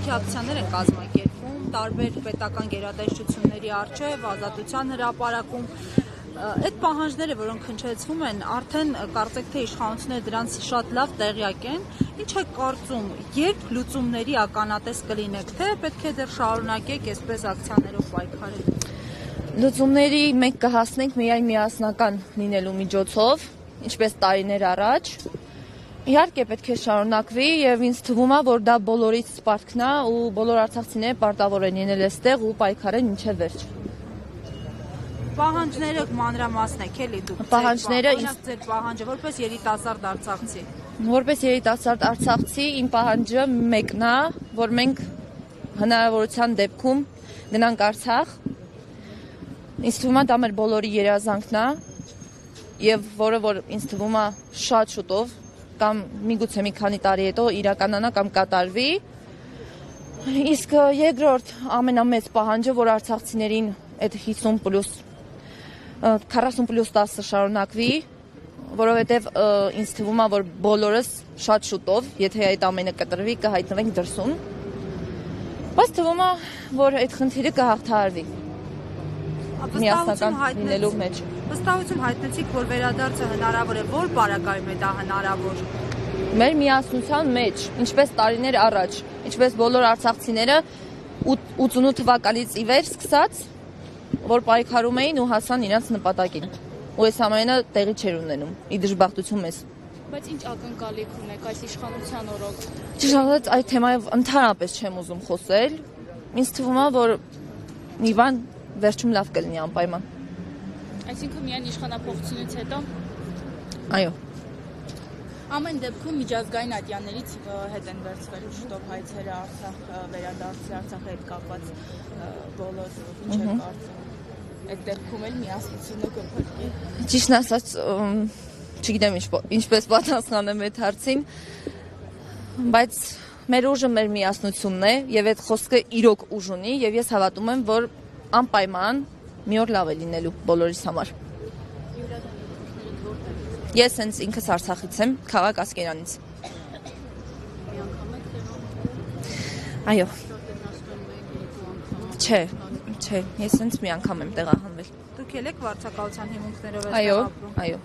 կարգի ակցիաներ են կազմակերպում, տարբեր պետական գերատեսչությունների առջև, Ազատության հրապարակում։ Այդ պահանջները, որոնք հնչեցվում են, արդեն կարծեք թե իշխանությունները դրանց շատ լավ տեղյակ են։ Ինչ է կարծում, երբ լուծումների ականատես կլինեք, թե պետք է դեռ շարունակեք այսպես ակցիաներով պայքարել։ Լուծումների մենք կհասնենք միայն միասնական լինելու միջոցով, ինչպես տարիներ առաջ։ Իհարկե պետք է շարունակվի եւ ինձ թվում է, որ դա բոլորից սպարտքն է ու բոլոր արցախցիները պարտավոր են լինել այստեղ ու պայքարել մինչեւ վերջ։ Պահանջները մանրամասնեք էլի դուք։ Պահանջները ձեր պահանջը որպես երիտասարդ արցախցի։ Որպես երիտասարդ արցախցի իմ պահանջը մեկն է, որ մենք հնարավորության դեպքում գնանք Արցախ։ Ինձ թվում է դա մեր բոլորի երազանքն է եւ որը որ ինձ թվում է շատ շուտով կամ միգուցե մի քանի տարի հետո իրականանա կամ կատարվի։ Իսկ երկրորդ ամենամեծ պահանջը, որ արցախցիներին այդ 40+10 շարունակվի, որովհետև ինձ թվում է, որ բոլորս շատ շուտով, եթե այդ ամենը կտրվի, կհայտնվենք դրսում, բայց թվում է, որ այդ խնդիրը կհաղթահարվի միասնական լինելու մեջ։ Վստահություն հայտնեցիք, որ վերադարձը հնարավոր է, որ պարագայում է դա հնարավոր։ Մեր միասնության մեջ, ինչպես տարիներ առաջ, ինչպես բոլոր արցախցիները 88 թվականից ի վեր սկսած, որ պայքարում էին ու հասան իրենց նպատակին։ Ու այս ամենը տեղի չէր ունենում, ի դժբախտություն մեզ։ Բայց ինչ ակնկալիք ունեք այս իշխանության օրոք։ Ճիշտ ասած, այդ թեմայով ընդհանրապես չեմ ուզում խոսել։ Ինձ թվում է, որ մի բան վերջում լավ կլինի անպայման։ Այսինքն միայն իշխանափոխությունից հետո։ Այո։ Ամեն դեպքում միջազգային ատյաններից հետ են վերցվելու շուտով հայցերը Արցախ վերադարձի Արցախի հետ կապված բոլոր ինչ է կարծում։ Այդ դեպքում էլ միասնությունը կփրկի։ Ճիշտն ասած, չգիտեմ ինչպես պատասխանեմ այդ հարցին, բայց մեր ուժը մեր միասնությունն է եւ այդ խոսքը իրոք ուժ ունի եւ ես հավատում եմ, որ անպայման մի օր լավ է լինելու բոլորիս համար։ Ես հենց ինքս Արցախից եմ, քաղաք Ասկերանից։ Այո։ Չէ, ես հենց մի անգամ եմ տեղահանվել։ Դուք եք վարձակալության հիմունքներով այստեղ ապրում։ Այո։